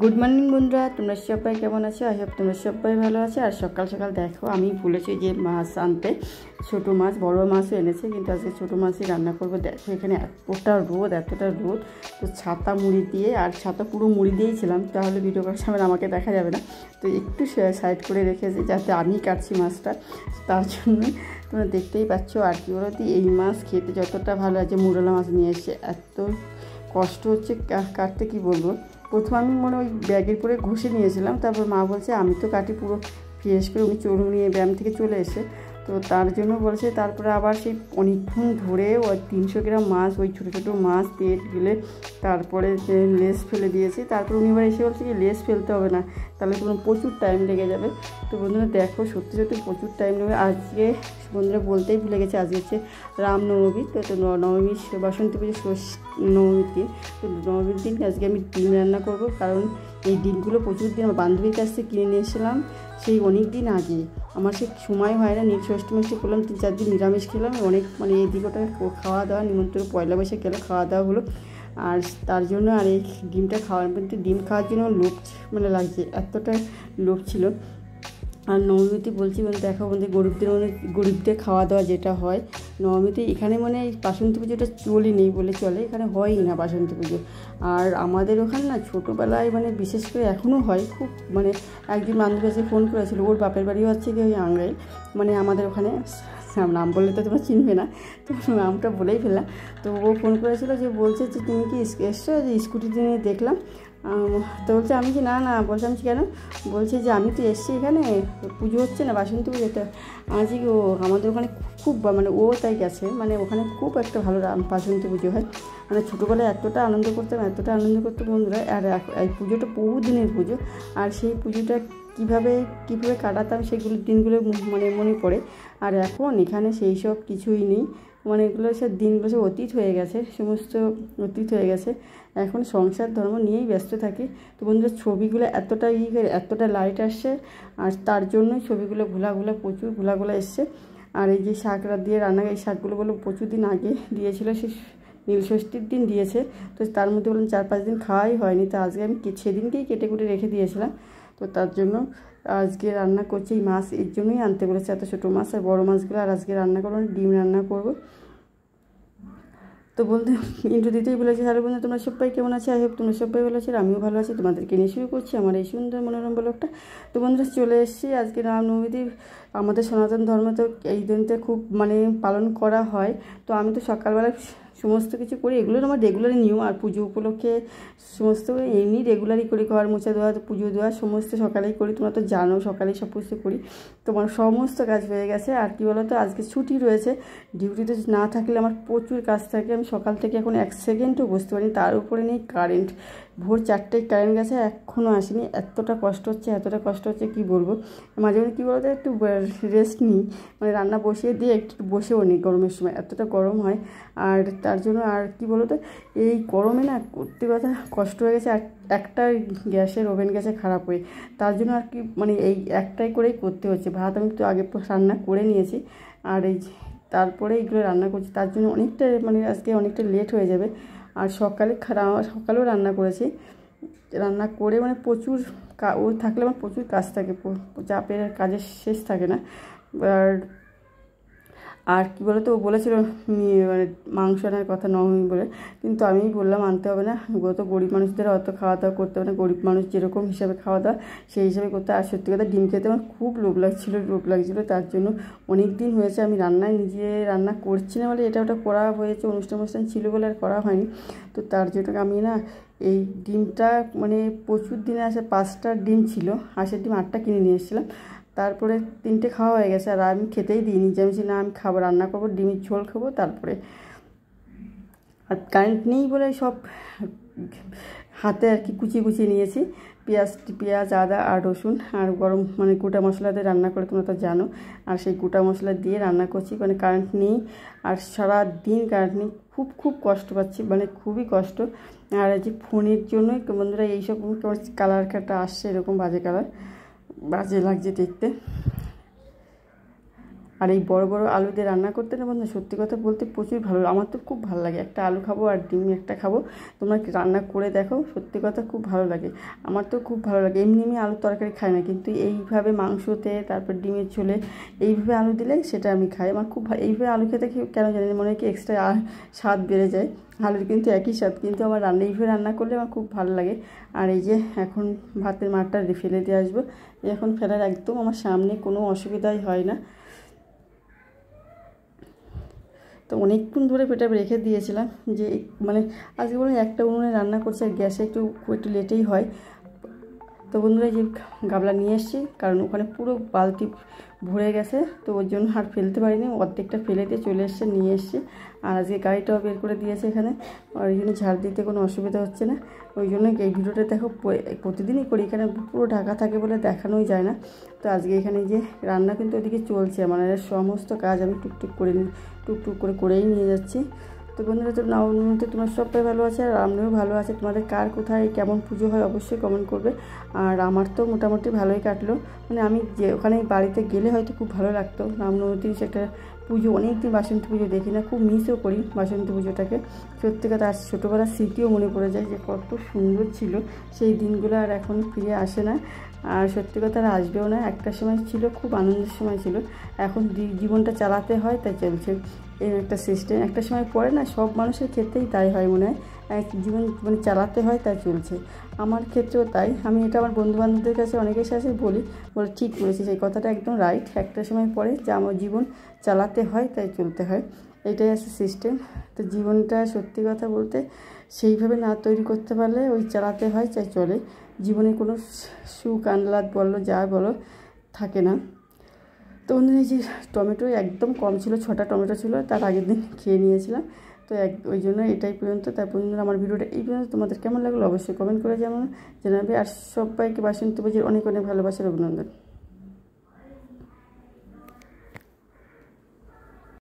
Good morning বন্ধুরা, তোমরা সবাই কেমন আছো? আই হোপ তোমরা সবাই ভালো আছো। আর সকাল সকাল দেখো, আমি ভুলেছি যে মাছ আনতে, ছোটো মাছ, বড় মাছও এনেছে, কিন্তু আজকে ছোটো মাছই রান্না করবো। দেখো এখানে এতটা রোদ, তো ছাতা মুড়ি দিয়ে, আর ছাতা পুরো মুড়ি দিয়েছিলাম, তাহলে ভিডিও করার সময় আমাকে দেখা যাবে না, তো একটু সাইড করে রেখেছি যাতে আমি কাটছি মাছটা, তার জন্য তোমরা দেখতেই পাচ্ছ। আর কি বলতো, এই মাছ খেতে যতটা ভালো আছে, মুরলা মাছ নিয়ে এসছে, এত কষ্ট হচ্ছে কাটতে, কি বলবো। প্রথম আমি ওই ব্যাগের পরে ঘষে নিয়েছিলাম, তারপর মা বলছে আমি তো কাটি পুরো ফ্রেশ করে, উনি নিয়ে ব্যায়াম থেকে চলে এসে, তো তার জন্য বলছে। তারপরে আবার সেই অনেকক্ষণ ধরে ওই 300 গ্রাম মাছ, ওই ছোটো ছোটো মাছ পেট গেলে তারপরে লেস ফেলে দিয়েছি। তারপর উনি এবার এসে বলছে কি লেস ফেলতে হবে না, তাহলে তোমার প্রচুর টাইম লেগে যাবে। তো বন্ধুরা দেখো, সত্যি সত্যি প্রচুর টাইম নেবে। আজকে বন্ধুরা বলতেই ভুলে গেছে, আজকে হচ্ছে রামনবমী, তো নবমী বাসন্তী পুজো নবমীর দিন। তো নবমীর দিন আজকে আমি ডিম রান্না করব, কারণ এই ডিমগুলো প্রচুর দিন আমার বান্ধবীর কাছ থেকে কিনে নিয়ে এসেছিলাম, সেই অনেক দিন আগে। আমার সে সময় হয় না, ষষ্ঠী মাসে করলাম, 3-4 দিন নিরামিষ খেলাম, অনেক এই দিকটা খাওয়া দাওয়া নিমন্ত্রণ, পয়লা বৈশাখ গেলে খাওয়া দাওয়া হলো, আর তার জন্য আর এই ডিমটা ডিম খাওয়ার জন্য লোভ লাগছে, এতটা লোভ ছিল। আর নবমীতে বলছি দেখো বন্ধু, গরিবদের খাওয়া দাওয়া যেটা হয় নবমীতে, এখানে এই বাসন্তী পুজোটা নেই বলে চলে, এখানে হয়ই না বাসন্তী পুজো। আর আমাদের ওখানে না ছোটোবেলায় বিশেষ করে এখনও হয় খুব, একদিন বান্ধবী এসে ফোন করেছিল, ওর বাপের বাড়িও হচ্ছে কি ওই আংরাইল, আমাদের ওখানে, নাম বললে তো তোমরা চিনবে না, তো নামটা বলেই ফেললাম। তো ও ফোন করেছিল, যে বলছে যে তুমি কি এসছো, যে স্কুটিতে নিয়ে দেখলাম, তো বলছে আমি কি না বলছে আমি কেন, বলছে যে আমি তো এসছি এখানে, পুজো হচ্ছে না বাসন্তী পুজোটা আজকে, ও আমাদের ওখানে খুব ও তাই গেছে, ওখানে খুব একটা ভালো বাসন্তী পুজো হয়। ছোটোবেলায় এতটা আনন্দ করতাম বন্ধুরা। আর এই পুজোটা বহুদিনের পুজো, আর সেই পুজোটা কীভাবে কাটাতাম সেগুলো দিনগুলো মনে পড়ে। আর এখন এখানে সেই সব কিছুই নেই, এগুলো সব দিনগুলো সব অতীত হয়ে গেছে, সমস্ত অতীত হয়ে গেছে। এখন সংসার ধর্ম নিয়েই ব্যস্ত থাকি। তো বন্ধুরা ছবিগুলো এতটা লাইট আসছে, আর তার জন্যই ছবিগুলো প্রচুর ঘোলা এসছে। আর এই যে শাক দিয়ে রান্না, এই শাকগুলো প্রচুর দিন আগে দিয়েছিল, সে নীলষষ্ঠীর দিন দিয়েছে, তো তার মধ্যে 4-5 দিন খাওয়াই হয়নি, তো আজকে আমি সেদিনকেই কেটে কুটে রেখে দিয়েছিলাম। তো তার জন্য আজকে রান্না করছি এই মাছ, এর জন্যই আনতে বলেছে, এত ছোটো মাছ আর বড়ো মাছগুলো। আর আজকে রান্না করবো, ডিম রান্না করবো। তো বলতে ইন্ট্রো দিতেই বলেছি, হ্যালো বন্ধু, তোমরা সবাই কেমন আছে? আই হোপ তোমরা সবাই ভালো আছো, আমিও ভালো আছি। তোমাদেরকে নিয়ে শুরু করছি আমার এই সুন্দর মনোরম ব্লগটা। তো বন্ধুরা চলে এসেছি আজকে রামনবমী। আমাদের সনাতন ধর্ম তো এই দিনটা খুব পালন করা হয়। তো আমি তো সকালবেলা সমস্ত কিছু করি, এগুলো আমার রেগুলারই নিয়ম। আর পুজো উপলক্ষে সমস্ত এমনি রেগুলারই করি, ঘর মোছা দেওয়া, পুজো দেওয়া সমস্ত সকালেই করি, তোমরা তো জানো সকালেই সব কিছু করি। তোমার সমস্ত কাজ হয়ে গেছে। আর কি বলো তো, আজকে ছুটি রয়েছে, ডিউটিতে না থাকলে আমার প্রচুর কাজ থাকে, আমি সকাল থেকে এখন 1 সেকেন্ডও বসতে পারিনি। তার উপরে নেই কারেন্ট, ভোর 4টায় কারেন্ট গেছে, এখনও আসেনি। এতটা কষ্ট হচ্ছে কি বলবো। মাঝে মাঝে কী বলতো, একটু রেস্ট নিই, রান্না বসিয়ে দিয়ে একটু বসেও নিই, গরমের সময় এতটা গরম হয়। আর তার জন্য আর কি বলতো, এই গরমে না করতে কথা কষ্ট হয়ে গেছে। আর একটা ওভেন গ্যাসে খারাপ হয়ে, তার জন্য আর কি এই একটাই করেই করতে হচ্ছে। ভাত আমি তো আগে রান্না করে নিয়েছি, আর এই তারপরে এইগুলো রান্না করছি, তার জন্য অনেকটা আজকে অনেকটা লেট হয়ে যাবে। আর সকালেও রান্না করেছি, রান্না করে প্রচুর ও থাকলে আমার প্রচুর কাজ থাকে, চাপের কাজের শেষ থাকে না। আর কি বলতো, ও বলেছিল মাংস আনার কথা নবমী বলে, কিন্তু আমি বললাম আনতে হবে না, গরিব মানুষদের অত খাওয়া দাওয়া করতে হবে না, গরিব মানুষ যেরকম হিসাবে খাওয়া দাওয়া সেই হিসাবে করতে। আর সত্যি কথা ডিম খেতে আমার খুব লোভ লাগছিলো, তার জন্য অনেক দিন হয়েছে আমি নিজে রান্না করছি না বলে, এটা ওটা করা হয়েছে, অনুষ্ঠান ছিল বলে আর করা হয়নি। তো তার জন্য আমি এই ডিমটা প্রচুর দিনে আসে 5টা ডিম ছিল, হাঁসের ডিম 8টা কিনে নিয়ে এসেছিলাম, তারপরে 3টে খাওয়া হয়ে গেছে। আর আমি খেতেই দিইনি, যে আমি না আমি খাবো, রান্না করবো, ডিমের ঝোল খাবো। তারপরে আর কারেন্ট নেই বলে সব হাতে আর কি কুচিয়ে নিয়েছি, পেঁয়াজ আদা আর রসুন আর গরম গোটা মশলা দিয়ে রান্না করে, তোমরা তো জানো। আর সেই গোটা মশলা দিয়ে রান্না করছি, কারেন্ট নেই, আর সারা দিন কারেন্ট নেই, খুব কষ্ট পাচ্ছি, খুবই কষ্ট। আর এই যে ফোনের জন্যই বন্ধুরা এইসব কালার কাটা আসছে, এরকম বাজে লাগছে দেখতে। আর এই বড় বড় আলু দিয়ে রান্না করতে না বন্ধু, সত্যি কথা বলতে প্রচুর ভালো, আমার তো খুব ভালো লাগে। একটা আলু খাবো আর ডিম একটা খাবো, তোমরা রান্না করে দেখো, সত্যি কথা খুব ভালো লাগে, আমার তো খুব ভালো লাগে। এমনি আমি আলুর তরকারি খাই না, কিন্তু এইভাবে মাংসতে তারপর ডিমের ঝোলে এইভাবে আলু দিলে সেটা আমি খাই, আমার খুব এইভাবে আলু খেতে কেন জানি না, মনে হয় কি এক্সট্রা স্বাদ বেড়ে যায়। আলুর কিন্তু একই স্বাদ, কিন্তু আমার এইভাবে রান্না করলে আমার খুব ভালো লাগে। আর এই যে এখন ভাতের মাঠটা ফেলে দিয়ে আসবো, এখন ফেলার একদম আমার সামনে, কোনো অসুবিধাই হয় না। তো অনেকক্ষণ ধরে পেটা রেখে দিয়েছিলাম, যে মানে আজকে বলুন একটা উনুনে রান্না করছে, আর গ্যাসে একটু লেটেই হয়। তো বন্ধুরা যে গামলা নিয়ে এসেছি, কারণ ওখানে পুরো বালতি ভরে গেছে, তো ওর জন্য আর ফেলতে পারিনি, অর্ধেকটা ফেলে দিয়ে চলে এসছে, নিয়ে এসছি। আর আজকে গাড়িটাও বের করে দিয়েছে এখানে, আর ওই জন্য ঝাড় দিতে কোনো অসুবিধা হচ্ছে না। ওই জন্য এই ভিডিওটা দেখো প্রতিদিনই করি, এখানে পুরো ঢাকা থাকে বলে দেখানোই যায় না। তো আজকে এখানে যে রান্না কিন্তু ওদিকে চলছে, মানে সমস্ত কাজ আমি টুকটুক করে করেই নিয়ে যাচ্ছি। তো বন্ধুরা, তো নবমীতে তোমার সবাই ভালো আছে, আর আমিও ভালো আছে। তোমাদের কার কোথায় কেমন পুজো হয় অবশ্যই কমেন্ট করবে। আর আমার তো মোটামুটি ভালোই কাটলো, মানে আমি যে ওখানে বাড়িতে গেলে হয়তো খুব ভালো লাগতো। রামনবমীতে একটা পুজো, অনেক দিন বাসন্তী পুজো দেখি না, খুব মিসও করি বাসন্তী পুজোটাকে। সত্যি কথা, আর ছোটোবেলার স্মৃতিও মনে পড়ে যায় যে কত সুন্দর ছিল সেই দিনগুলো, আর এখন ফিরে আসে না। আর সত্যি কথা আর আসবেও না, একটা সময় ছিল খুব আনন্দের সময় ছিল, এখন জীবনটা চালাতে হয় তাই চলছে, এই একটা সিস্টেম। একটা সময় পরে না সব মানুষের ক্ষেত্রেই তাই হয় মনে হয়, জীবন মানে চালাতে হয় তাই চলছে। আমার ক্ষেত্রেও তাই, আমি এটা আমার বন্ধুবান্ধবদের কাছে অনেকের সাথে বলে ঠিক বলেছি, সেই কথাটা একদম রাইট। একটা সময় পরে যে আমার জীবন চালাতে হয় তাই চলতে হয়, এটাই আছে সিস্টেম। তো জীবনটা সত্যি কথা বলতে সেইভাবে না তৈরি করতে পারলে ওই চালাতে হয় চাই চলে, জীবনে কোনো সুখ আহ্লাদ বলো যা বলো থাকে না। তো অন্য যে টমেটো একদম কম ছিল, 6টা টমেটো ছিল, তার আগের দিন খেয়ে নিয়েছিলাম। তো ওই জন্য এটাই পর্যন্ত। তার পর্যন্ত আমার ভিডিওটা এই পর্যন্ত। তোমাদের কেমন লাগলো অবশ্যই কমেন্ট করে জানাবে। আর সবাইকে বাসন্তী পুজোর অনেক অনেক ভালোবাসার অভিনন্দন।